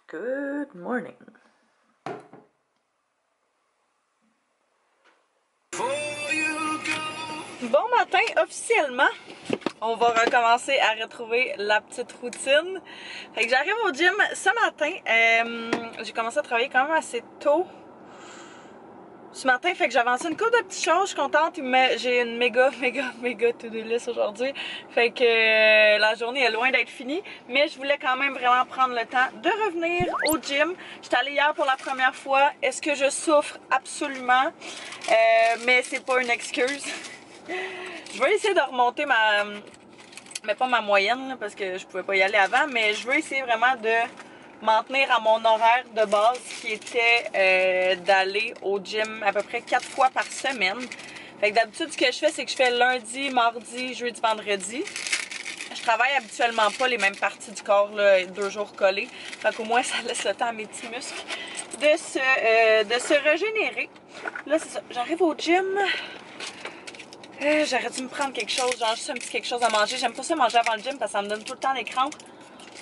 Good morning. Bon matin, officiellement, on va recommencer à retrouver la petite routine. Fait que j'arrive au gym ce matin. J'ai commencé à travailler quand même assez tôt ce matin, fait que j'ai avancé une couple de petites choses. Je suis contente, j'ai une méga to-do list aujourd'hui. Fait que la journée est loin d'être finie, mais je voulais quand même vraiment prendre le temps de revenir au gym. J'étais allée hier pour la première fois. Est-ce que je souffre? Absolument. Mais c'est pas une excuse. Je vais essayer de remonter mais pas ma moyenne, là, parce que je pouvais pas y aller avant, mais je veux essayer vraiment de m'en tenir à mon horaire de base qui était d'aller au gym à peu près 4 fois par semaine. Fait que d'habitude, ce que je fais, c'est que je fais lundi, mardi, jeudi, vendredi. Je travaille habituellement pas les mêmes parties du corps, là, 2 jours collés. Fait qu'au moins, ça laisse le temps à mes petits muscles de se régénérer. Là, c'est ça. J'arrive au gym. J'aurais dû me prendre quelque chose, genre juste un petit quelque chose à manger. J'aime pas ça manger avant le gym parce que ça me donne tout le temps des crampes.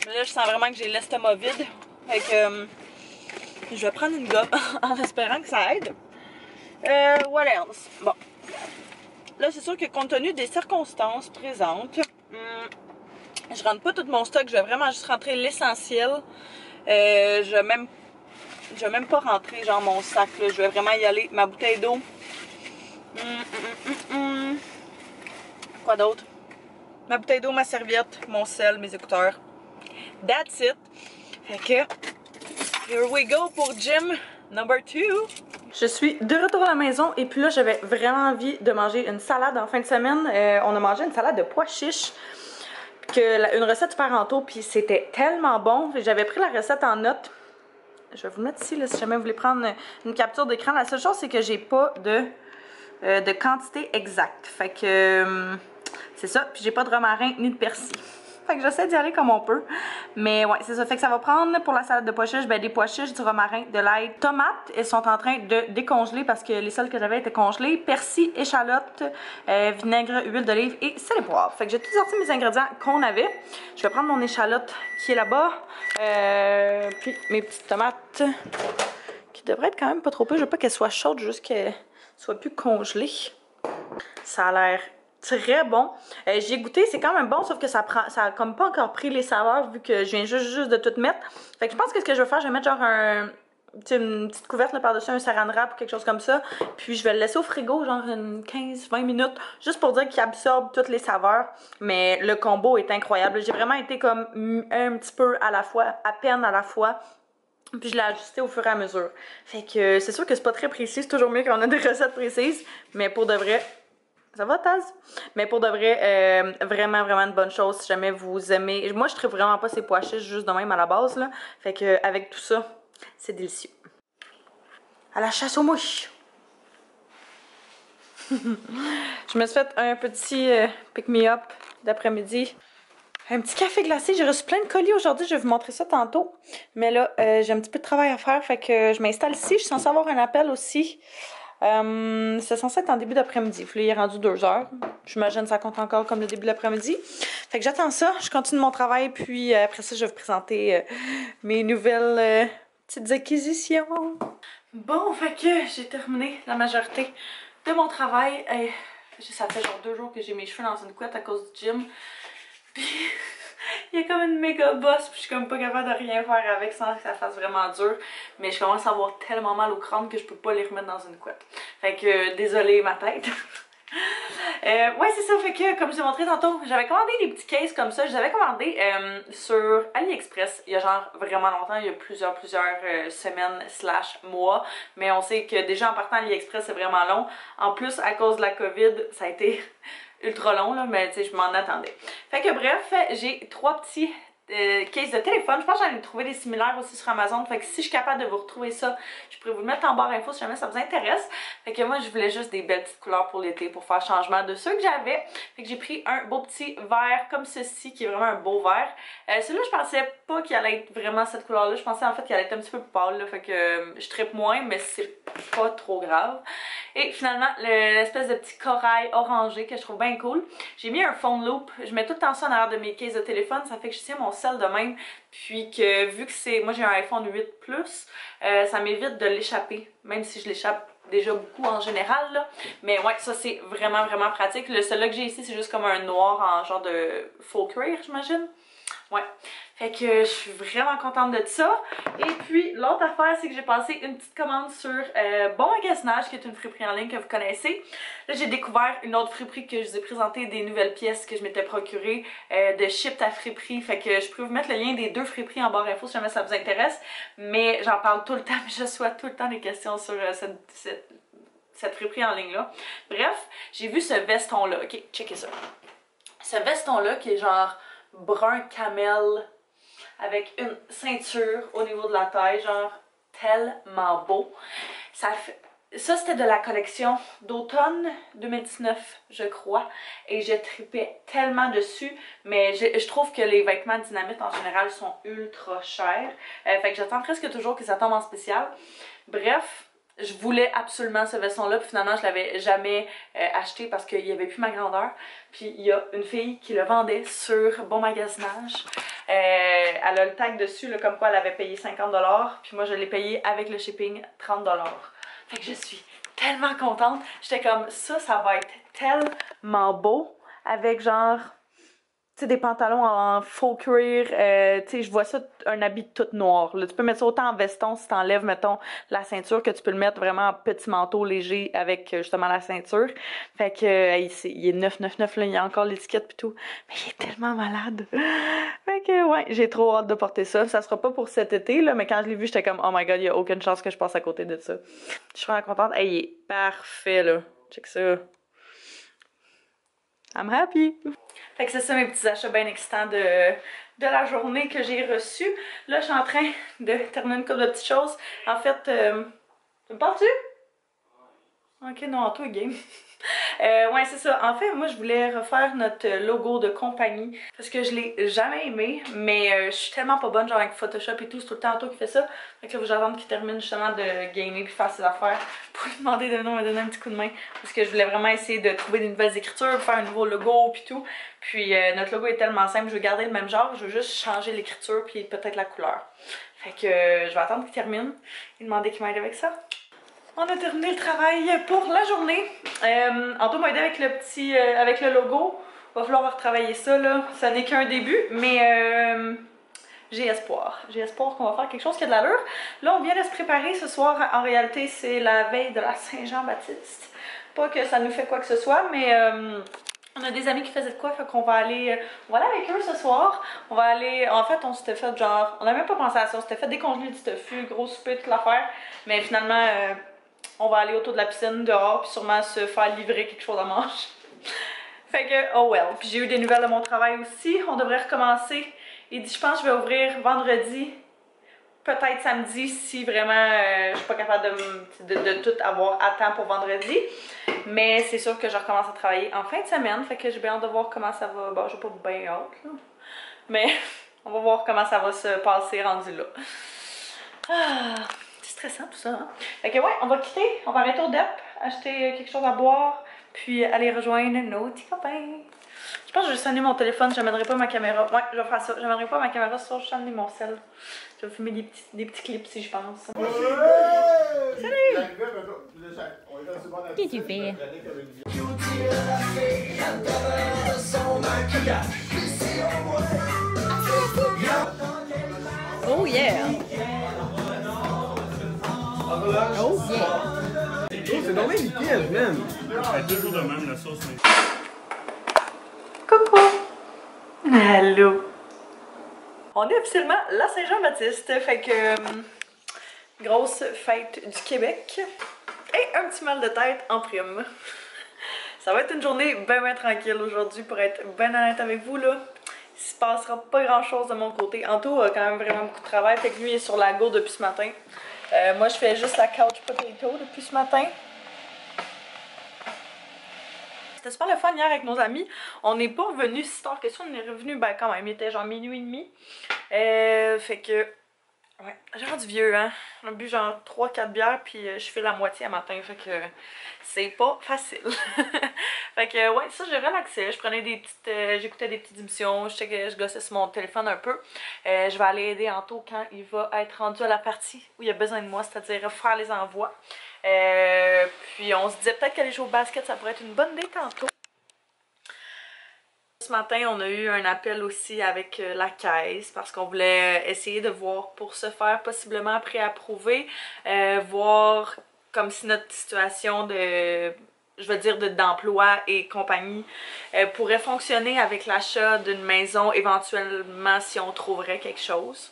Mais là, je sens vraiment que j'ai l'estomac vide. Fait que je vais prendre une gomme en espérant que ça aide. What else? Bon. Là, c'est sûr que compte tenu des circonstances présentes, je rentre pas tout mon stock. Je vais vraiment juste rentrer l'essentiel. Je vais même pas rentrer genre mon sac. Là. Je vais vraiment y aller. Ma bouteille d'eau. Quoi d'autre? Ma bouteille d'eau, ma serviette, mon sel, mes écouteurs. That's it. Fait que, here we go pour gym number 2. Je suis de retour à la maison et puis là, j'avais vraiment envie de manger une salade en fin de semaine. On a mangé une salade de pois chiches, une recette Parenteau, puis c'était tellement bon. J'avais pris la recette en note. Je vais vous le mettre ici, là, si jamais vous voulez prendre une capture d'écran. La seule chose, c'est que j'ai pas de quantité exacte. Fait que c'est ça. Puis j'ai pas de romarin ni de persil. Fait que j'essaie d'y aller comme on peut. Mais ouais, c'est ça. Fait que ça va prendre pour la salade de pois chiches, ben, des pois chiches, du romarin, de l'ail, tomates. Elles sont en train de décongeler parce que les seules que j'avais étaient congelées. Persil, échalote, vinaigre, huile d'olive et sel et poivre. Fait que j'ai tout sorti mes ingrédients qu'on avait. Je vais prendre mon échalote qui est là-bas. Puis mes petites tomates qui devraient être quand même pas trop peu. Je veux pas qu'elles soient chaudes, juste qu'elles soient plus congelées. Ça a l'air très bon. J'ai goûté, c'est quand même bon, sauf que ça a comme pas encore pris les saveurs vu que je viens juste de tout mettre. Fait que je pense que ce que je vais faire, je vais mettre genre une petite couverte par-dessus un saran wrap ou quelque chose comme ça. Puis je vais le laisser au frigo genre une 15-20 minutes, juste pour dire qu'il absorbe toutes les saveurs. Mais le combo est incroyable. J'ai vraiment été comme un petit peu à la fois, à peine à la fois. Puis je l'ai ajusté au fur et à mesure. Fait que c'est sûr que c'est pas très précis, c'est toujours mieux qu'on a des recettes précises. Mais pour de vrai, ça va Taz? Mais pour de vrai, vraiment une bonne chose si jamais vous aimez. Moi je tripe vraiment pas ces pois chiches juste de même à la base là. Fait que avec tout ça, c'est délicieux. À la chasse aux mouches! Je me suis fait un petit pick-me-up d'après-midi. Un petit café glacé. J'ai reçu plein de colis aujourd'hui. Je vais vous montrer ça tantôt. Mais là, j'ai un petit peu de travail à faire. Fait que je m'installe ici. Je suis censée avoir un appel aussi. C'est censé être en début d'après-midi. Il est rendu 2 heures. J'imagine que ça compte encore comme le début de l'après-midi. Fait que j'attends ça. Je continue mon travail. Puis après ça, je vais vous présenter mes nouvelles petites acquisitions. Bon, fait que j'ai terminé la majorité de mon travail. Ça fait genre 2 jours que j'ai mes cheveux dans une couette à cause du gym. Puis il y a comme une méga bosse, puis je suis comme pas capable de rien faire avec sans que ça fasse vraiment dur. Mais je commence à avoir tellement mal au crâne que je peux pas les remettre dans une couette. Fait que désolée ma tête. Ouais, c'est ça. Fait que comme je vous ai montré tantôt, j'avais commandé des petits cases comme ça. Je les avais commandés sur AliExpress il y a genre vraiment longtemps, il y a plusieurs semaines / mois. Mais on sait que déjà en partant AliExpress c'est vraiment long. En plus à cause de la COVID, ça a été ultra long là, mais tu sais je m'en attendais. Fait que bref, j'ai 3 petits case de téléphone. Je pense que j'en ai trouvé des similaires aussi sur Amazon. Fait que si je suis capable de vous retrouver ça, je pourrais vous le mettre en barre info si jamais ça vous intéresse. Fait que moi, je voulais juste des belles petites couleurs pour l'été pour faire changement de ceux que j'avais. Fait que j'ai pris un beau petit vert comme ceci, qui est vraiment un beau vert. Celui-là, je pensais pas qu'il allait être vraiment cette couleur-là. Je pensais en fait qu'il allait être un petit peu plus pâle. Là. Fait que je trippe moins, mais c'est pas trop grave. Et finalement, l'espèce de petit corail orangé que je trouve bien cool. J'ai mis un phone loop. Je mets tout le temps ça en arrière de mes cases de téléphone. Ça fait que je tiens mon sel de même. Puis que vu que c'est... Moi j'ai un iPhone 8 Plus, ça m'évite de l'échapper. Même si je l'échappe déjà beaucoup en général là. Mais ouais, ça c'est vraiment vraiment pratique. Le seul là que j'ai ici c'est juste comme un noir en genre de faux cuir j'imagine. Ouais. Fait que je suis vraiment contente de ça. Et puis l'autre affaire c'est que j'ai passé une petite commande sur Bon Magasinage qui est une friperie en ligne que vous connaissez. Là j'ai découvert une autre friperie que je vous ai présenté des nouvelles pièces que je m'étais procurées de Shipt à friperie. Fait que je peux vous mettre le lien des deux friperies en barre info si jamais ça vous intéresse. Mais j'en parle tout le temps, mais je reçois tout le temps des questions sur cette friperie en ligne là. Bref, j'ai vu ce veston là. Ok, checkez ça. Ce veston là qui est genre brun camel avec une ceinture au niveau de la taille, genre tellement beau. Ça c'était de la collection d'automne 2019, je crois, et je tripais tellement dessus, mais je trouve que les vêtements Dynamite en général sont ultra chers, fait que j'attends presque toujours que ça tombe en spécial. Bref, je voulais absolument ce veston-là, puis finalement je l'avais jamais acheté parce qu'il n'y avait plus ma grandeur. Puis il y a une fille qui le vendait sur Bon Magasinage. Elle a le tag dessus, là, comme quoi elle avait payé 50$, puis moi je l'ai payé avec le shipping 30$. Fait que je suis tellement contente. J'étais comme, ça va être tellement beau, avec genre... Tu sais, des pantalons en faux cuir, tu sais, je vois ça, un habit tout noir. Là. Tu peux mettre ça autant en veston si t'enlèves, mettons, la ceinture, que tu peux le mettre vraiment en petit manteau léger avec justement la ceinture. Fait que, il est 9,99$, là, il y a encore l'étiquette pis tout. Mais il est tellement malade. Fait que, ouais, j'ai trop hâte de porter ça. Ça sera pas pour cet été, là, mais quand je l'ai vu, j'étais comme, oh my god, il y a aucune chance que je passe à côté de ça. Je suis vraiment contente. Hey, il est parfait, là. Check ça. I'm happy! Fait que c'est ça mes petits achats bien excitants de la journée que j'ai reçus. Là, je suis en train de terminer une couple de petites choses. En fait, tu me parles-tu? Ok, non, toi, game. Ouais, c'est ça. En fait, moi, je voulais refaire notre logo de compagnie parce que je l'ai jamais aimé, mais je suis tellement pas bonne, genre avec Photoshop et tout, c'est tout le temps Anto qui fait ça. Fait que là, j'attends qu'il termine justement de gamer puis faire ses affaires pour lui demander de venir me donner un petit coup de main parce que je voulais vraiment essayer de trouver des nouvelles écritures, faire un nouveau logo puis tout. Puis notre logo est tellement simple, je veux garder le même genre, je veux juste changer l'écriture puis peut-être la couleur. Fait que je vais attendre qu'il termine et demander qu'il m'aide avec ça. On a terminé le travail pour la journée. Anto m'a aidé avec le petit, avec le logo. Va falloir retravailler ça là. Ça n'est qu'un début, mais j'ai espoir. J'ai espoir qu'on va faire quelque chose qui a de l'allure. Là, on vient de se préparer ce soir. En réalité, c'est la veille de la Saint-Jean-Baptiste. Pas que ça nous fait quoi que ce soit, mais on a des amis qui faisaient de quoi, fait qu'on va aller avec eux ce soir. On va aller, en fait, on s'était fait genre, on n'a même pas pensé à ça. On s'était fait décongeler du tofu, gros souper, toute l'affaire. Mais finalement, on va aller autour de la piscine, dehors, puis sûrement se faire livrer quelque chose à manger. Fait que, oh well. Puis j'ai eu des nouvelles de mon travail aussi. On devrait recommencer. Il dit, je pense que je vais ouvrir vendredi, peut-être samedi, si vraiment je suis pas capable de tout avoir à temps pour vendredi. Mais c'est sûr que je recommence à travailler en fin de semaine. Fait que j'ai bien hâte de voir comment ça va. Bon, j'ai pas bien hâte, là. Mais on va voir comment ça va se passer rendu là. Ah, c'est stressant tout ça, hein? Fait que ouais, on va quitter, on va arrêter au DEP, acheter quelque chose à boire, puis aller rejoindre nos petits copains. Je pense que je vais sonner mon téléphone, j'amènerai pas ma caméra. Ouais, je vais faire ça. J'amènerai pas ma caméra ce soir, je vais amener mon sel. Je vais filmer des petits clips si je pense. Salut! Qu'est-ce que tu fais? Oh yeah! Oh yeah! Oh, c'est normal une piège, man! Elle est toujours de même, la sauce. Coucou! Allô! On est officiellement la Saint-Jean-Baptiste, fait que grosse fête du Québec et un petit mal de tête en prime. Ça va être une journée bien tranquille aujourd'hui pour être bien honnête avec vous là. Il se passera pas grand chose de mon côté. Anto a quand même vraiment beaucoup de travail, fait que lui est sur la go depuis ce matin. Moi je fais juste la couch potato depuis ce matin. C'était super le fun hier avec nos amis. On n'est pas revenu si tard que ça, on est revenu ben quand même, il était genre minuit et demi. Fait que Ouais, j'ai rendu vieux, hein. On a bu genre 3-4 bières, puis je fais la moitié à matin, fait que c'est pas facile. Fait que ouais, ça, je relaxais, je prenais des petites... j'écoutais des petites émissions, je gossais sur mon téléphone un peu. Je vais aller aider Anto quand il va être rendu à la partie où il a besoin de moi, c'est-à-dire faire les envois. Puis on se disait peut-être qu'aller jouer au basket, ça pourrait être une bonne idée tantôt. Ce matin, on a eu un appel aussi avec la caisse parce qu'on voulait essayer de voir pour se faire possiblement préapprouver, voir comme si notre situation de, je veux dire, d'emploi et compagnie pourrait fonctionner avec l'achat d'une maison éventuellement si on trouverait quelque chose.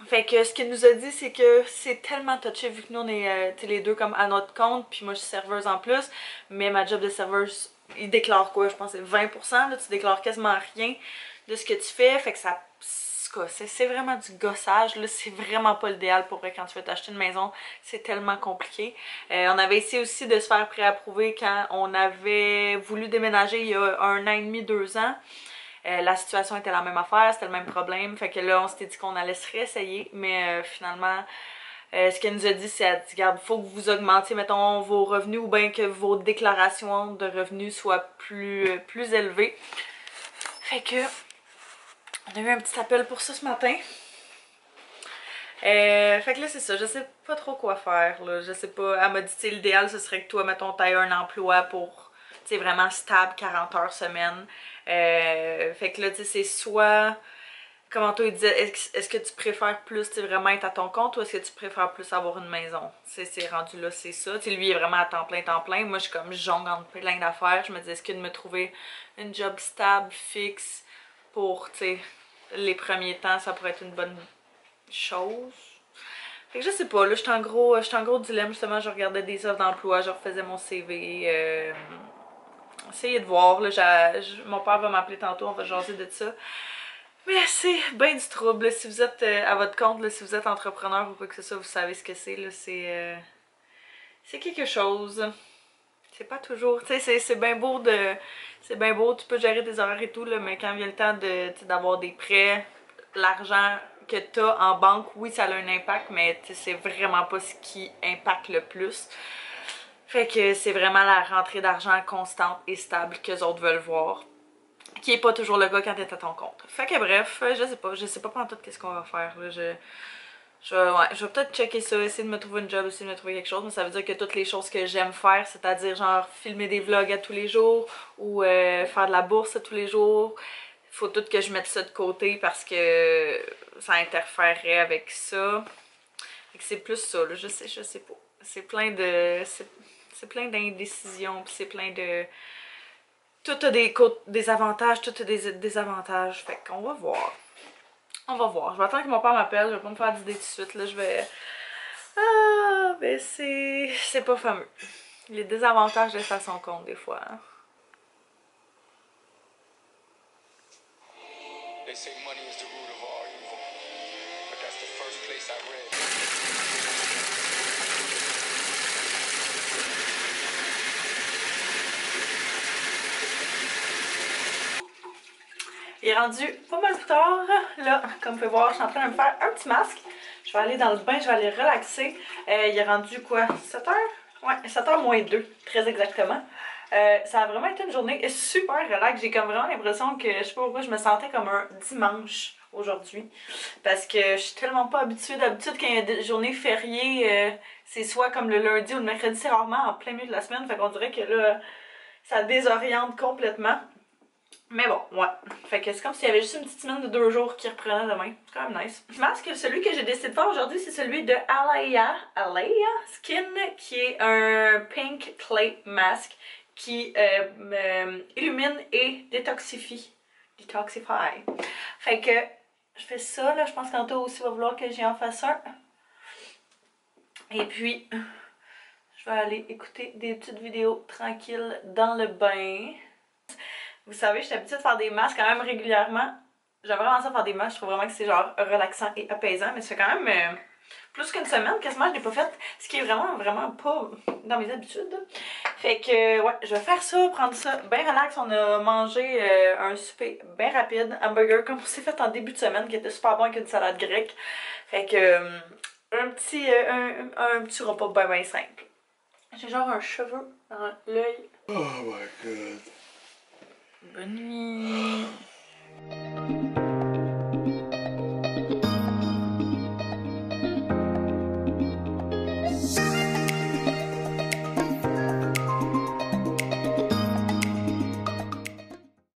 Fait que ce qu'il nous a dit, c'est que c'est tellement touché vu que nous on est les deux comme à notre compte, puis moi je suis serveuse en plus, mais ma job de serveuse, il déclare quoi? Je pense que c'est 20%, là, tu déclares quasiment rien de ce que tu fais, fait que ça... C'est vraiment du gossage, là, c'est vraiment pas l'idéal pour vrai quand tu veux t'acheter une maison, c'est tellement compliqué. On avait essayé aussi de se faire préapprouver quand on avait voulu déménager il y a 1 an et demi, 2 ans. La situation était la même affaire, c'était le même problème, fait que là on s'était dit qu'on allait se réessayer, mais finalement ce qu'elle nous a dit, c'est elle dit, regarde, il faut que vous augmentiez, mettons, vos revenus ou bien que vos déclarations de revenus soient plus élevées. Fait que on a eu un petit appel pour ça ce matin. Fait que là c'est ça, je sais pas trop quoi faire là, je sais pas, elle m'a dit l'idéal ce serait que toi mettons t'aies un emploi pour, tu sais, vraiment stable, 40 heures semaine. Fait que là tu sais c'est soit, comme Anto il disait, est-ce que tu préfères plus vraiment être à ton compte ou est-ce que tu préfères plus avoir une maison? C'est rendu là, c'est ça. T'sais, lui il est vraiment à temps plein. Moi je suis comme jongle entre plein d'affaires. Je me dis est-ce que de me trouver une job stable, fixe pour, tu sais, les premiers temps, ça pourrait être une bonne chose. Fait que je sais pas, là j'étais en gros dilemme, justement, je regardais des offres d'emploi, je refaisais mon CV, essayez de voir, là, mon père va m'appeler tantôt, on va jaser de ça. Mais c'est bien du trouble, là. Si vous êtes à votre compte, là, si vous êtes entrepreneur ou quoi que ce soit, vous savez ce que c'est, là, c'est quelque chose. C'est pas toujours, tu sais, c'est bien beau c'est bien beau, tu peux gérer tes horaires et tout, là, mais quand vient le temps d'avoir des prêts, l'argent que t'as en banque, oui, ça a un impact, mais c'est vraiment pas ce qui impacte le plus. Fait que c'est vraiment la rentrée d'argent constante et stable qu'eux autres veulent voir, qui est pas toujours le cas quand t'es à ton compte. Fait que bref, je sais pas pantoute qu'est-ce qu'on va faire, là, je vais peut-être checker ça, essayer de me trouver une job, essayer de me trouver quelque chose, mais ça veut dire que toutes les choses que j'aime faire, c'est-à-dire genre filmer des vlogs à tous les jours ou faire de la bourse à tous les jours, faut tout que je mette ça de côté parce que ça interférerait avec ça. Fait que c'est plus ça, là, je sais pas. C'est plein de... c'est plein d'indécisions, puis c'est plein de... Tout a des avantages, tout a des désavantages, fait qu'on va voir. On va voir. Je vais attendre que mon père m'appelle. Je vais pas me faire d'idée tout de suite. Là, je vais... Ah, ben c'est pas fameux. Les désavantages d'être à son compte, des fois. Hein. They say money is the root of all evil. But that's the first place I read. Il est rendu pas mal plus tard. Là, comme vous pouvez voir, je suis en train de me faire un petit masque. Je vais aller dans le bain, je vais aller relaxer. Il est rendu quoi? 7h? Ouais, 7h moins 2, très exactement. Ça a vraiment été une journée super relax. J'ai comme vraiment l'impression que, je sais pas pourquoi, je me sentais comme un dimanche aujourd'hui. Parce que je suis tellement pas habituée. D'habitude, quand il y a des journées fériées, c'est soit comme le lundi ou le mercredi, c'est rarement en plein milieu de la semaine. Fait qu'on dirait que là, ça désoriente complètement. Mais bon, ouais. Fait que c'est comme s'il y avait juste une petite semaine de 2 jours qui reprenait demain. C'est quand même nice. Le masque, celui que j'ai décidé de faire aujourd'hui, c'est celui de Alaya Skin, qui est un pink clay mask qui illumine et détoxifie. Fait que je fais ça, là. Je pense qu'Anto aussi va vouloir que j'y en fasse un. Et puis, je vais aller écouter des petites vidéos tranquilles dans le bain. Vous savez, je suis habituée de faire des masques quand même régulièrement. J'aime vraiment ça faire des masques. Je trouve vraiment que c'est genre relaxant et apaisant. Mais ça fait quand même plus qu'une semaine quasiment je l'ai pas fait. Ce qui est vraiment pas dans mes habitudes. Fait que, ouais, je vais faire ça, prendre ça bien relax. On a mangé un souper bien rapide, hamburger comme on s'est fait en début de semaine, qui était super bon avec une salade grecque. Fait que, un petit repas bien simple. J'ai genre un cheveu dans l'œil. Oh my god. Bonne nuit.